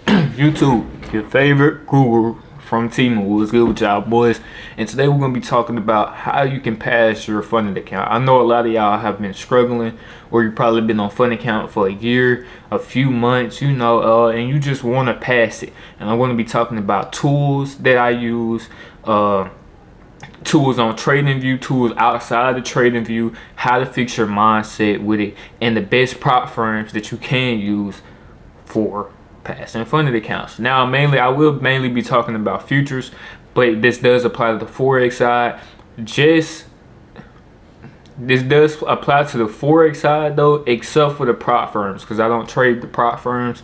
YouTube, your favorite guru from Timu. What's good with y'all, boys? And today we're gonna be talking about how you can pass your funded account. I know a lot of y'all have been struggling, or you probably been on fund account for a year, a few months, and you just want to pass it. And I'm gonna be talking about tools that I use, tools on TradingView, tools outside of TradingView, how to fix your mindset with it, and the best prop firms that you can use for passing funded accounts. Now, I will mainly be talking about futures, but this does apply to the forex side. This does apply to the forex side though, except for the prop firms, because I don't trade the prop firms.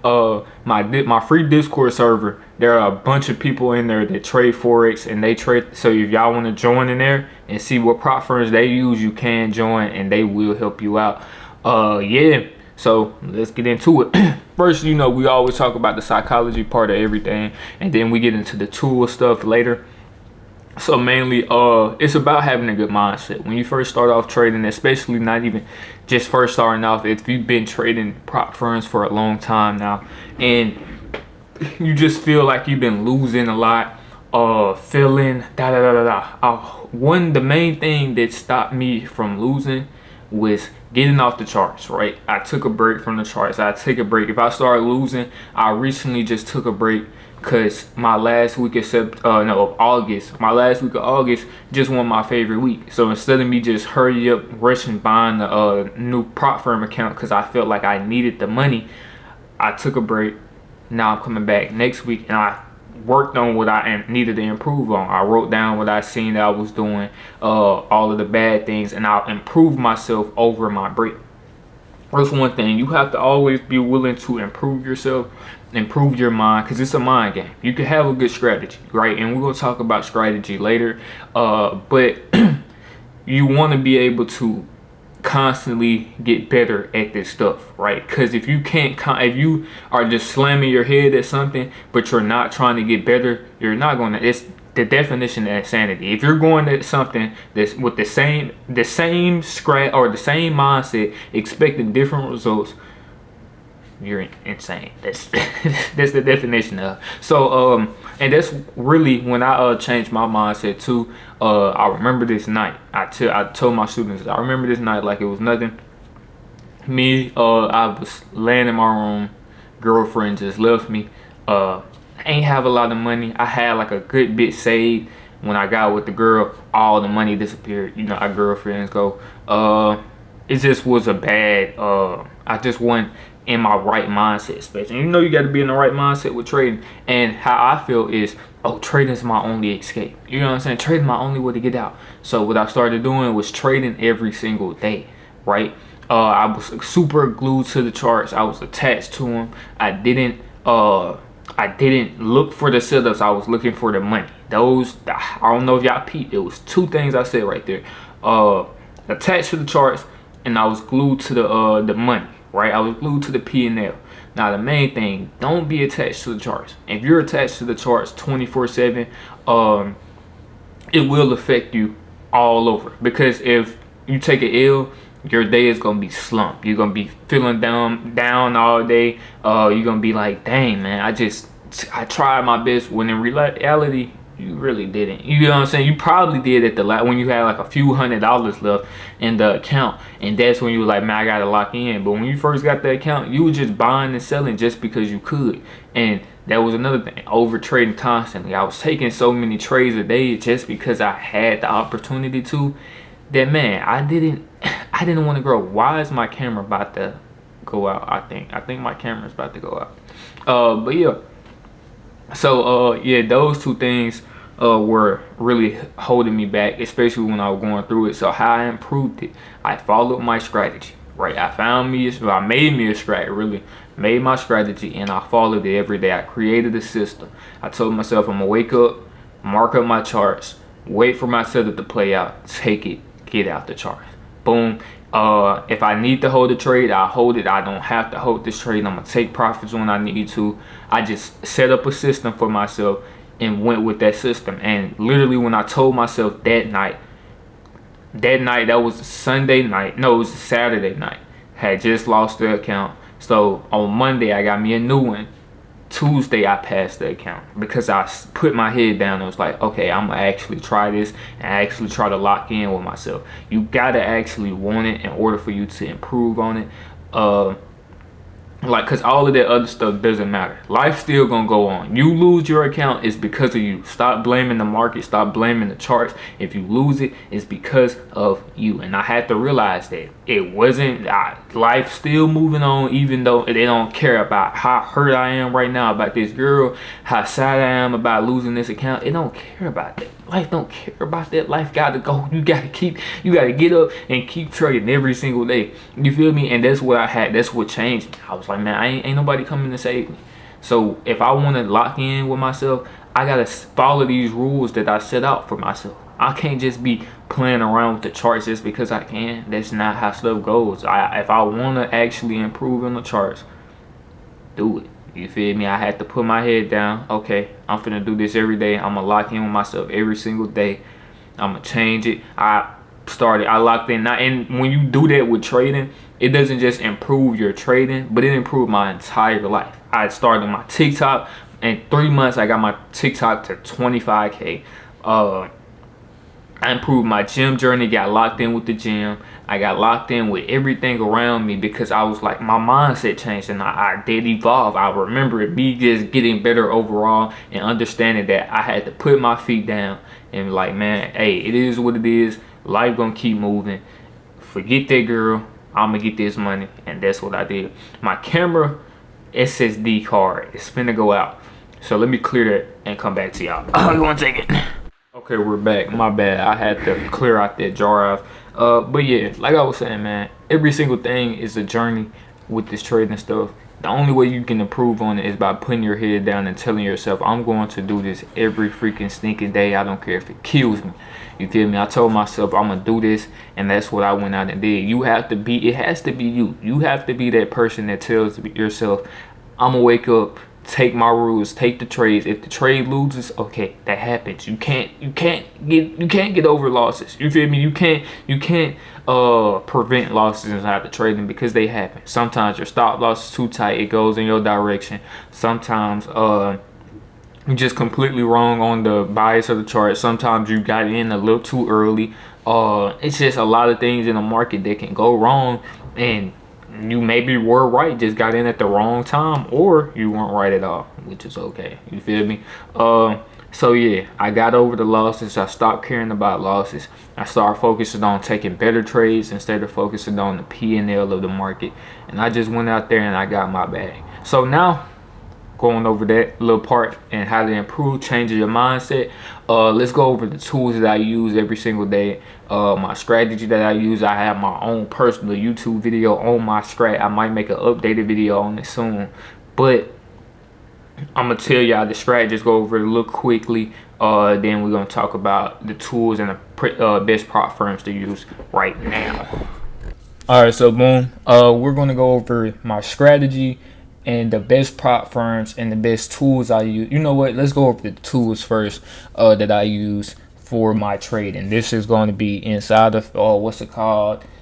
My free Discord server, there are a bunch of people in there that trade forex, and they trade. So if y'all want to join in there and see what prop firms they use, you can join, and they will help you out. Yeah. So let's get into it. First, we always talk about the psychology part of everything, and then we get into the tool stuff later. So mainly, it's about having a good mindset. When you first start off trading, especially not even just first starting off, if you've been trading prop firms for a long time now, and you just feel like you've been losing a lot, feeling the main thing that stopped me from losing was getting off the charts, right? I took a break from the charts. I take a break. If I start losing, I recently just took a break because my last week of August just won my favorite week. So instead of me just hurry up, rushing buying the new prop firm account because I felt like I needed the money, I took a break. Now I'm coming back next week, and I worked on what I needed to improve on. I wrote down what I seen that I was doing, all of the bad things, and I'll improve myself over my break. That's one thing. You have to always be willing to improve yourself, improve your mind, because it's a mind game. You can have a good strategy, right? And we're going to talk about strategy later, but you want to be able to constantly get better at this stuff, right? Because if you are just slamming your head at something but you're not trying to get better, you're not going to. It's the definition of insanity. If you're going at something that's with the same scratch or the same mindset, expecting different results, you're insane. That's that's the definition of. So and that's really when I changed my mindset too. I remember this night. I told my students, I remember this night like it was nothing. I was laying in my room, girlfriend just left me. I ain't have a lot of money. I had like a good bit saved. When I got with the girl, all the money disappeared. You know how girlfriends go. It just was a bad, I just wasn't in my right mindset, especially. And you got to be in the right mindset with trading. And how I feel is, trading is my only escape. You know what I'm saying? Trading my only way to get out. So what I started doing was trading every single day, right? I was super glued to the charts. I was attached to them. I didn't look for the setups. I was looking for the money. I don't know if y'all peeped. It was two things I said right there. Attached to the charts, and I was glued to the money. Right, I was glued to the P&L. Now the main thing, don't be attached to the charts. If you're attached to the charts 24/7, it will affect you all over. Because if you take an L, your day is gonna be slumped. You're gonna be feeling down all day. You're gonna be like, dang man, I tried my best. When in reality, you really didn't. You know what I'm saying? You probably did at when you had like a few $100s left in the account, and that's when you were like, man, I gotta lock in. But when you first got the account, you were just buying and selling just because you could. And that was another thing, over trading constantly. I was taking so many trades a day just because I had the opportunity to. That man, I didn't want to grow. Why is my camera about to go out? I think my camera's about to go out. But yeah. So yeah, those two things were really holding me back, especially when I was going through it. So how I improved it, I followed my strategy, right? I made me a strategy, really made my strategy, and I followed it every day. I created a system. I told myself I'm gonna wake up, mark up my charts, wait for my setup to play out, take it, get out the charts. Boom. If I need to hold a trade, I hold it. I don't have to hold this trade. I'm gonna take profits when I need to. I just set up a system for myself and went with that system. And literally when I told myself that night, that was a Sunday night. No, it was a Saturday night. Had just lost the account. So on Monday I got me a new one. Tuesday I passed the account because I put my head down and was like, okay, I'm gonna actually try this and actually try to lock in with myself. You gotta actually want it in order for you to improve on it. Like, because all of that other stuff doesn't matter. Life's still gonna go on. You lose your account, it's because of you. Stop blaming the market, stop blaming the charts. If you lose it, it's because of you. And I had to realize that it wasn't, life still moving on, even though they don't care about how hurt I am right now about this girl, how sad I am about losing this account. It don't care about that. Life don't care about that. Life gotta go. You gotta get up and keep trading every single day. You feel me? And that's what I had. That's what changed me. I was like, man, ain't nobody coming to save me. So if I want to lock in with myself, I gotta follow these rules that I set out for myself. I can't just be playing around with the charts just because I can. That's not how stuff goes. If I want to actually improve on the charts, do it. You feel me? I had to put my head down. Okay, I'm finna do this every day. I'm gonna lock in with myself every single day. I'm gonna change it. I locked in. And when you do that with trading, it doesn't just improve your trading, but it improved my entire life. I started my TikTok. In 3 months, I got my TikTok to 25K. I improved my gym journey, got locked in with the gym. I got locked in with everything around me because I was like, my mindset changed and I did evolve. I remember it me just getting better overall and understanding that I had to put my feet down and like, man, hey, it is what it is. Life gonna keep moving. Forget that girl. I'm gonna get this money. And that's what I did. My camera SSD card is finna go out. So let me clear that and come back to y'all. Oh, 1 second. Okay, we're back. My bad. I had to clear out that drive. But yeah, like I was saying, man, every single thing is a journey with this trading stuff. The only way you can improve on it is by putting your head down and telling yourself, I'm going to do this every freaking stinking day. I don't care if it kills me. You feel me? I told myself I'm going to do this, and that's what I went out and did. You have to be, it has to be you. You have to be that person that tells yourself, I'm going to wake up, take my rules, take the trades. If the trade loses, okay, that happens. You can't get over losses. You feel me? You can't prevent losses inside the trading because they happen. Sometimes your stop loss is too tight, it goes in your direction. Sometimes you're just completely wrong on the bias of the chart. Sometimes you got in a little too early. It's just a lot of things in the market that can go wrong, and you maybe were right, just got in at the wrong time, or you weren't right at all, which is okay. You feel me? So yeah, I got over the losses. I stopped caring about losses. I started focusing on taking better trades instead of focusing on the P&L of the market, and I just went out there and I got my bag. So now, going over that little part and how to improve, changing your mindset, let's go over the tools that I use every single day, my strategy that I use. I have my own personal YouTube video on my strat. I might make an updated video on it soon, but I'm gonna tell y'all the strat, just go over it a little quickly. Then we're gonna talk about the tools and the best prop firms to use right now. All right, so boom, we're gonna go over my strategy and the best prop firms and the best tools I use. You know what? Let's go over the tools first that I use for my trading. This is going to be inside of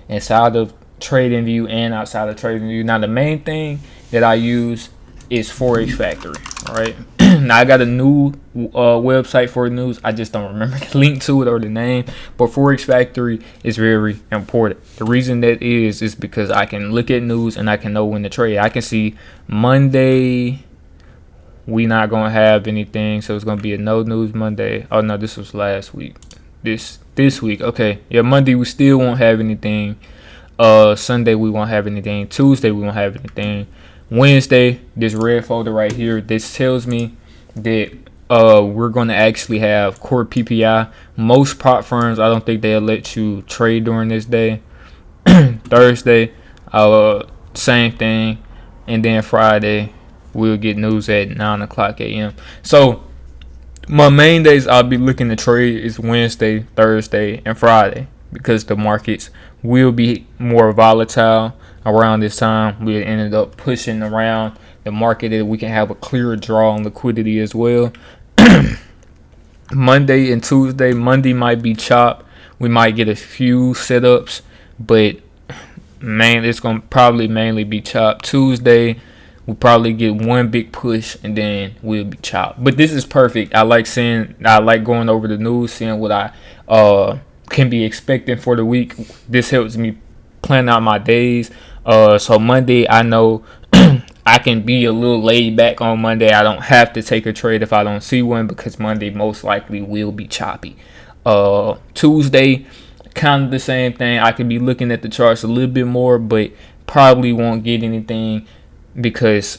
inside of TradingView and outside of TradingView. Now the main thing that I use is Forex Factory. All right. Now I got a new website for news. I just don't remember the link to it or the name, but Forex Factory is very important. The reason that is because I can look at news and I can know when to trade. I can see Monday we not gonna have anything, so it's gonna be a no news Monday. Oh no, this was last week. This week, okay, yeah, Monday we still won't have anything. Sunday we won't have anything. Tuesday we won't have anything. Wednesday, this red folder right here, this tells me that we're going to actually have core PPI. Most prop firms, I don't think they'll let you trade during this day. Thursday, same thing. And then Friday, we'll get news at 9 o'clock a.m. So my main days I'll be looking to trade is Wednesday, Thursday, and Friday, because the markets will be more volatile around this time. We ended up pushing around the market that we can have a clearer draw on liquidity as well. Monday and Tuesday. Monday might be chopped. We might get a few setups, but it's gonna probably mainly be chopped. Tuesday we'll probably get one big push and then we'll be chopped. But this is perfect. I like going over the news, seeing what I can be expecting for the week. This helps me plan out my days. So Monday, I know I can be a little laid back on Monday. I don't have to take a trade if I don't see one, because Monday most likely will be choppy. Tuesday, kind of the same thing. I could be looking at the charts a little bit more, but probably won't get anything because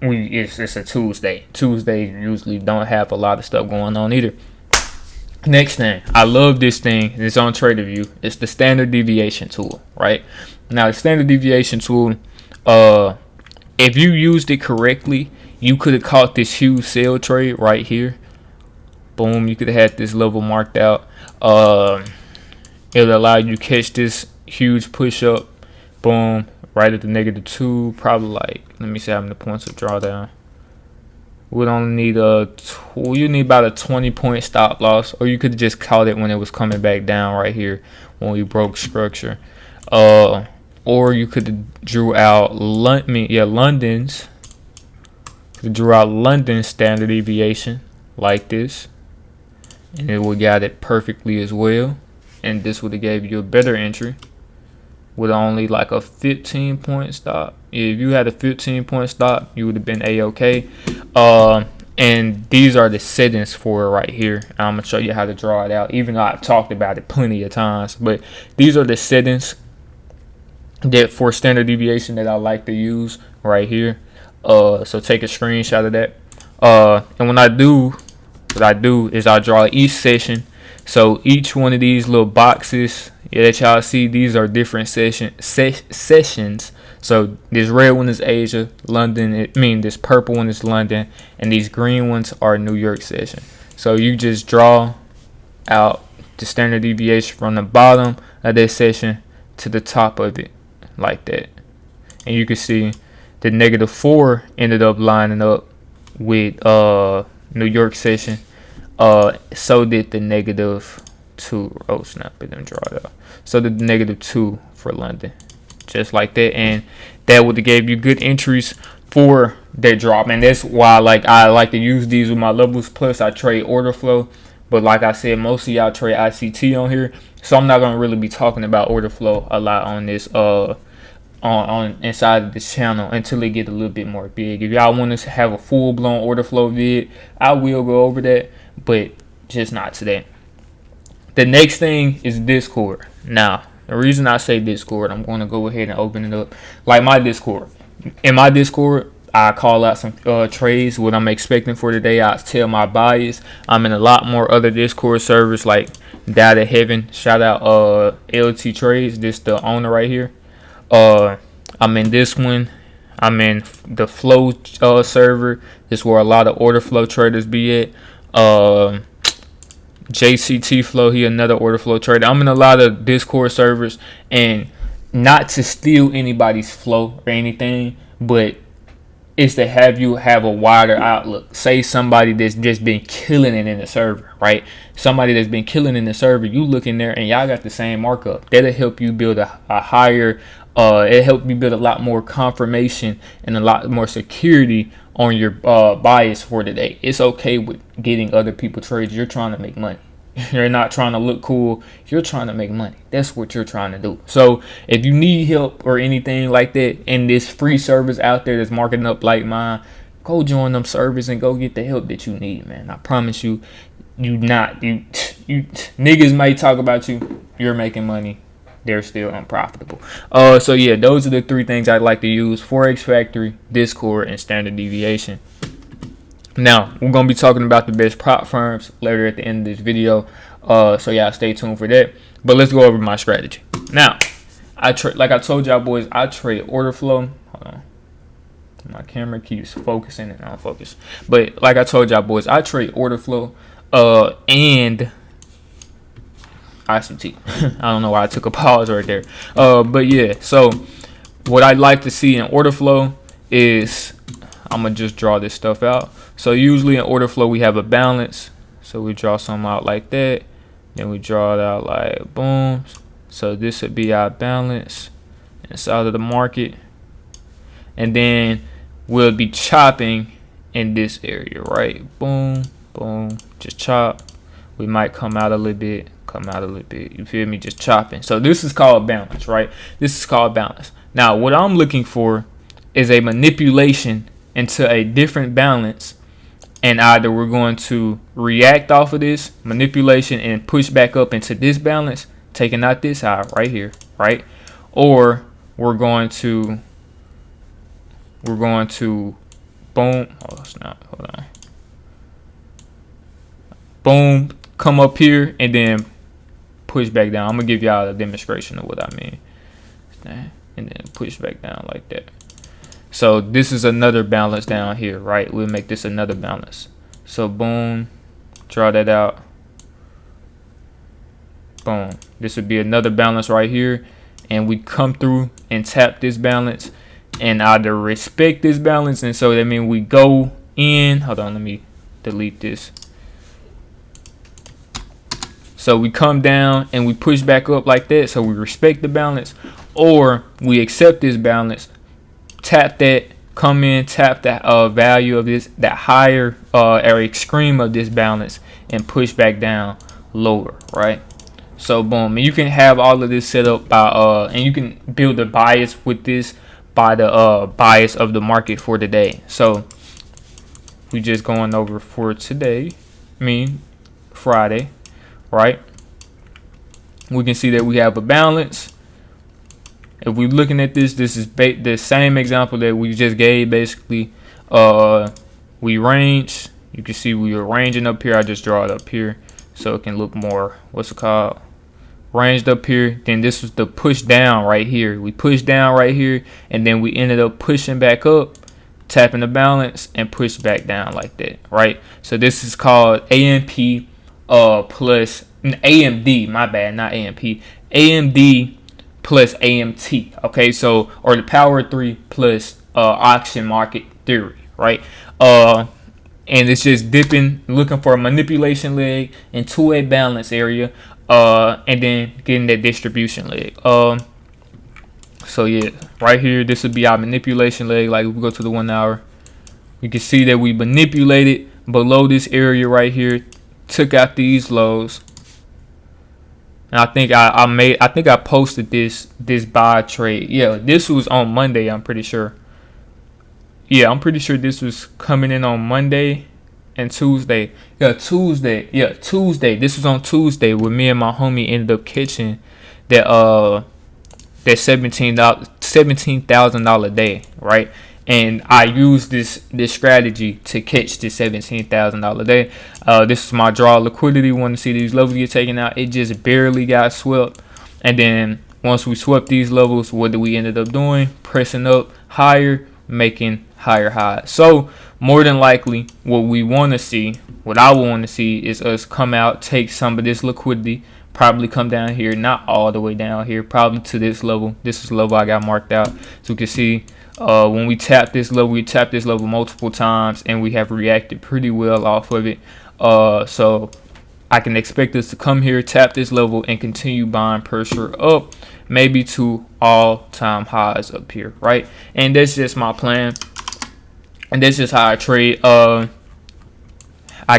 it's a Tuesday. Tuesday usually don't have a lot of stuff going on either. Next thing, I love this thing. It's on TraderView. It's the standard deviation tool, right? Now, the standard deviation tool, if you used it correctly, you could have caught this huge sell trade right here. Boom, you could have had this level marked out. It'll allow you to catch this huge push up. Boom, right at the -2. Probably like, let me see how many points of drawdown. Would only need you need about a 20-point stop loss, or you could just caught it when it was coming back down right here when we broke structure. Or you could drew out London's. Drew out London's standard deviation like this, and it would got it perfectly as well. And this would have gave you a better entry with only like a 15-point stop. If you had a 15-point stop, you would have been a-okay. And these are the settings for it right here. I'm gonna show you how to draw it out, even though I've talked about it plenty of times. But these are the settings that for standard deviation that I like to use right here. So take a screenshot of that. And what I do is I draw each session. So each one of these little boxes that y'all see, these are different sessions. So this red one is Asia, London. This purple one is London, and these green ones are New York session. So you just draw out the standard deviation from the bottom of this session to the top of it like that, and you can see the -4 ended up lining up with New York session. So did the -2. Oh snap! It didn't draw it out. So did the -2 for London, just like that, and that would have gave you good entries for that drop. And that's why I like to use these with my levels. Plus, I trade order flow. But like I said, most of y'all trade ICT on here, so I'm not gonna really be talking about order flow a lot on this on inside of this channel until it get a little bit more big. If y'all want us to have a full-blown order flow vid, I will go over that, but just not today. The next thing is Discord. Now, the reason I say Discord, I'm going to go ahead and open it up. Like my Discord. In my Discord, I call out some trades, what I'm expecting for today. I tell my bias. I'm in a lot more other Discord servers like Data Heaven. Shout out LT Trades. This the owner right here. I'm in this one. I'm in the Flow server. This is where a lot of order flow traders be at. JCT Flow, he another order flow trader. I'm in a lot of Discord servers, and not to steal anybody's flow or anything, but it's to have you have a wider outlook. Say somebody that's just been killing it in the server, right? Somebody that's been killing in the server, you look in there and y'all got the same markup. That'll help you build a higher, it helped you build a lot more confirmation and a lot more security on your bias for today. It's okay with getting other people trades. You're trying to make money. You're not trying to look cool. You're trying to make money. That's what you're trying to do. So if you need help or anything like that, and there's free servers out there that's marketing up like mine, go join them servers and go get the help that you need, man. I promise you, you niggas may talk about you. You're making money. They're still unprofitable. So yeah, those are the three things I like to use: Forex Factory, Discord, and standard deviation. Now we're gonna be talking about the best prop firms later at the end of this video. So yeah, stay tuned for that. But let's go over my strategy. Now, like I told y'all boys, I trade order flow. Hold on. My camera keeps focusing and I don't focus. But like I told y'all boys, I trade order flow and ICT. I don't know why I took a pause right there. But yeah, so what I'd like to see in order flow is, I'm gonna just draw this stuff out. So usually in order flow we have a balance. So we draw something out like that. Then we draw it out like boom. So this would be our balance. inside of the market, and then we'll be chopping in this area, right? Boom, boom, just chop. We might come out a little bit, you feel me? Just chopping. So this is called balance, right? This is called balance. Now what I'm looking for is a manipulation into a different balance, and either we're going to react off of this manipulation and push back up into this balance, taking out this high right here, right? Or we're going to boom. Oh, it's not. Hold on. Boom, come up here and then push back down. I'm gonna give y'all a demonstration of what I mean. And then push back down like that. So this is another balance down here, right? We'll make this another balance. So boom, draw that out. Boom. This would be another balance right here. And we come through and tap this balance and either respect this balance. And so that means we go in. Hold on, let me delete this. So we come down and we push back up like that. So we respect the balance, or we accept this balance, tap that, come in, tap that value of this, that higher or extreme of this balance, and push back down lower, right? So boom, and you can have all of this set up by and you can build a bias with this by the bias of the market for today. So we just going over for today, Friday, right? We can see that we have a balance. If we're looking at this, this is the same example that we just gave. Basically, we range. You can see we are ranging up here. I just draw it up here so it can look more, what's it called? Ranged up here. Then this was the push down right here. We pushed down right here, and then we ended up pushing back up, tapping the balance, and push back down like that, right? So this is called AMP plus AMD. My bad, not AMP. AMD plus AMT, okay? So, or the power of 3 plus auction market theory, right? And it's just dipping, looking for a manipulation leg into a balance area, and then getting that distribution leg. So yeah, right here, this would be our manipulation leg. Like if we go to the 1 hour, you can see that we manipulated below this area right here, took out these lows. And I think I posted this buy trade. Yeah, this was on Monday, I'm pretty sure. Yeah, I'm pretty sure this was coming in on Monday and Tuesday. Yeah, Tuesday. This was on Tuesday where me and my homie ended up catching that $17,000 day, right? And I used this strategy to catch this $17,000 day. This is my draw liquidity. Want to see these levels get taken out? It just barely got swept. And then once we swept these levels, what did we ended up doing? Pressing up higher, making higher highs. So more than likely, what I want to see is us come out, take some of this liquidity, probably come down here, not all the way down here, probably to this level. This is the level I got marked out. So you can see when we tap this level multiple times, and we have reacted pretty well off of it. So I can expect us to come here, tap this level, and continue buying pressure up, maybe to all-time highs up here, right? And that's just my plan, and that's just how I trade. I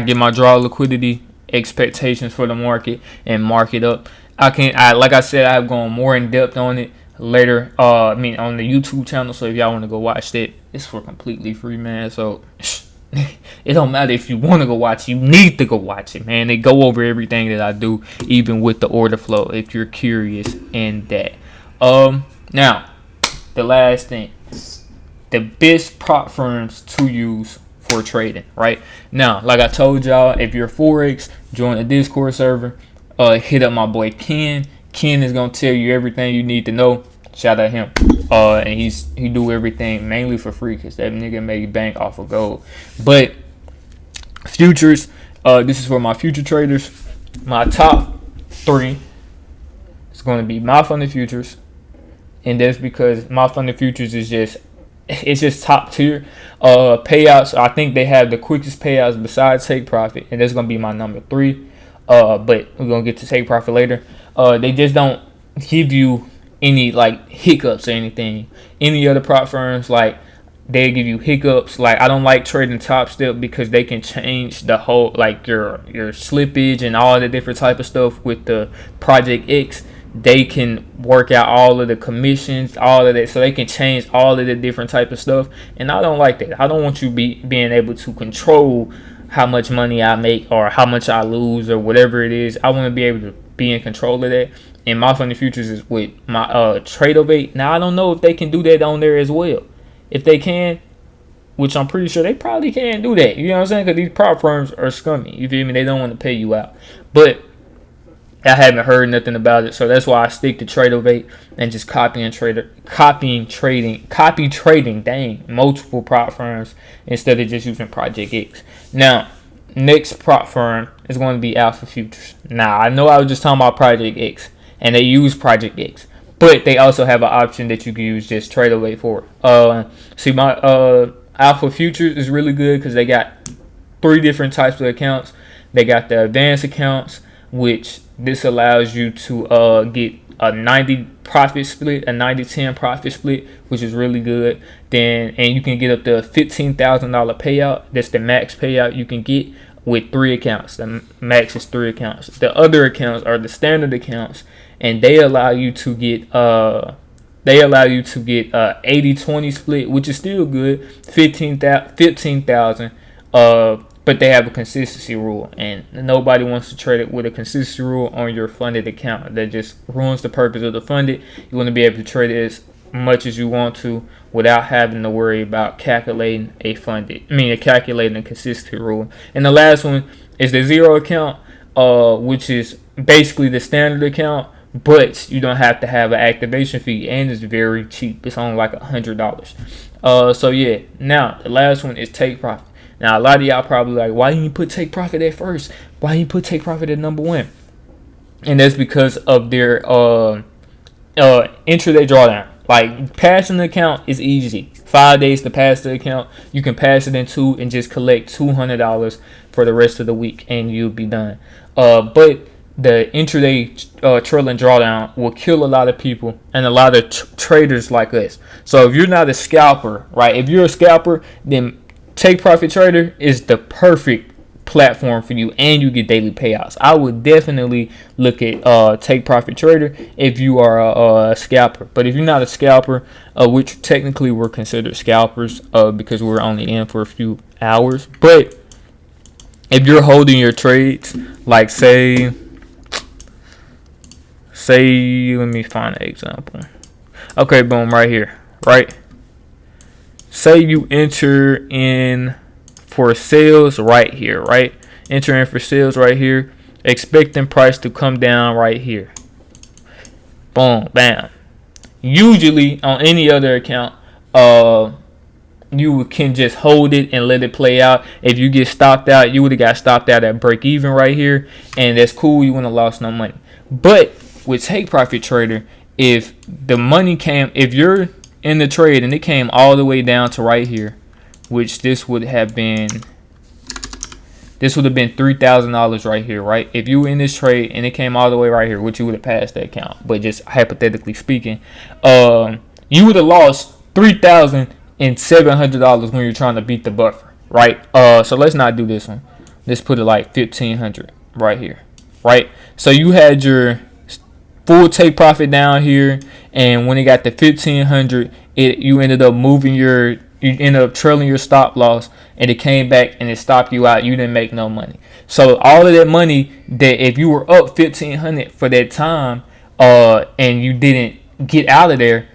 get my draw liquidity, expectations for the market, and mark it up. Like I said, I've gone more in depth on it later, on the YouTube channel. So if y'all want to go watch that, it's for completely free, man. So it don't matter if you want to go watch it, you need to go watch it, man. They go over everything that I do, even with the order flow, if you're curious in that. Now the last thing, the best prop firms to use for trading, right? Now, like I told y'all, if you're Forex, join the Discord server, hit up my boy Ken. Ken is gonna tell you everything you need to know. Shout out him. And he do everything mainly for free, because that nigga make bank off of gold. But futures, this is for my future traders. My top 3 is going to be my funded futures, and that's because my funded futures is just top tier payouts. I think they have the quickest payouts besides take profit, and that's gonna be my number 3. But we're gonna get to take profit later. They just don't give you any like hiccups or anything. Any other prop firms, like, they give you hiccups. Like, I don't like trading Top Step because they can change the whole, like, your slippage and all the different type of stuff. With the Project X, they can work out all of the commissions, all of that, so they can change all of the different type of stuff. And I don't like that. I don't want you being able to control how much money I make or how much I lose or whatever it is. I want to be able to be in control of that. And my funded futures is with my Tradeovate. Now, I don't know if they can do that on there as well. If they can, which I'm pretty sure they probably can do that. You know what I'm saying? Because these prop firms are scummy. You feel me? They don't want to pay you out. But I haven't heard nothing about it, so that's why I stick to Tradeovate and just copy trading, dang, multiple prop firms instead of just using Project X. Now, next prop firm is going to be Alpha Futures. Now, I know I was just talking about Project X, and they use Project X, but they also have an option that you can use just Tradeovate for. See, my Alpha Futures is really good because they got 3 different types of accounts. They got the advanced accounts, which this allows you to get a 90 profit split, a 90-10 profit split, which is really good. And you can get up to a $15,000 payout. That's the max payout you can get with 3 accounts. The max is 3 accounts. The other accounts are the standard accounts, and they allow you to get a 80-20 split, which is still good, 15,000. But they have a consistency rule, and nobody wants to trade it with a consistency rule on your funded account. That just ruins the purpose of the funded. You want to be able to trade it as much as you want to without having to worry about calculating a consistency rule. And the last one is the zero account, which is basically the standard account, but you don't have to have an activation fee, and it's very cheap. It's only like $100. So yeah. Now the last one is take profit. Now, a lot of y'all probably like, why didn't you put take profit at first? Why didn't you put take profit at number 1? And that's because of their intraday drawdown. Like, passing the account is easy. 5 days to pass the account. You can pass it in 2 and just collect $200 for the rest of the week, and you'll be done. But the intraday trailing drawdown will kill a lot of people and a lot of traders like us. So if you're not a scalper, right? If you're a scalper, then Take Profit Trader is the perfect platform for you, and you get daily payouts. I would definitely look at Take Profit Trader if you are a scalper. But if you're not a scalper, which technically we're considered scalpers because we're only in for a few hours. But if you're holding your trades, like say, let me find an example. Okay, boom, right here, right? Say you enter in for sales right here, right? Enter in for sales right here, expecting price to come down right here. Boom, bam. Usually on any other account, you can just hold it and let it play out. If you get stopped out, you would have got stopped out at break even right here, and that's cool. You wouldn't have lost no money. But with Take Profit Trader, if the money came, if you're in the trade and it came all the way down to right here, which this would have been $3,000 right here, right? If you were in this trade and it came all the way right here, which you would have passed that account, but just hypothetically speaking, you would have lost $3,700 when you're trying to beat the buffer, right? So let's not do this one. Let's put it like 1,500 right here, right? So you had your full take profit down here, and when it got to 1,500, you ended up trailing your stop loss, and it came back and it stopped you out. You didn't make no money. So all of that money that if you were up 1,500 for that time, and you didn't get out of there,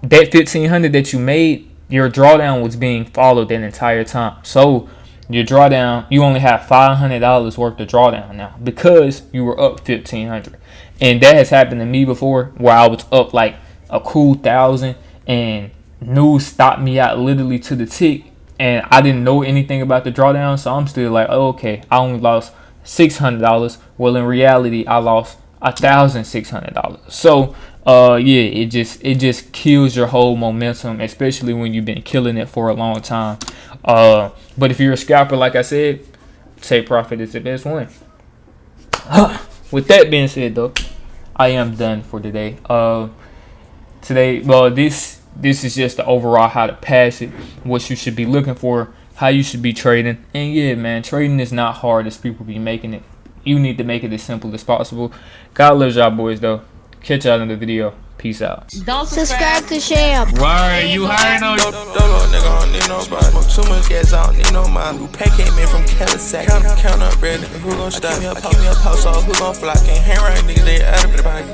that 1,500 that you made, your drawdown was being followed that entire time. So your drawdown, you only have $500 worth of drawdown now because you were up 1,500. And that has happened to me before, where I was up like a cool 1,000 and news stopped me out literally to the tick, and I didn't know anything about the drawdown, so I'm still like, oh, okay, I only lost $600. Well, in reality, I lost $1,600. So yeah, it just kills your whole momentum, especially when you've been killing it for a long time. But if you're a scalper, like I said, Take Profit is the best one. With that being said, though, I am done for today. today. Well, this is just the overall how to pass it, what you should be looking for, how you should be trading. And yeah, man, trading is not hard as people be making it. You need to make it as simple as possible. God loves y'all boys though. Catch y'all in the video. Peace out. Don't subscribe to Sham. Word, you hiring on Dolo, nigga, I don't need nobody. Smoke too much gas, I don't need no mind. Who pay came in from Cadillac. Count up, bread, nigga, who gon' stop? I keep me up house, so who gon' fly? Can't hang right, nigga, they out of the body.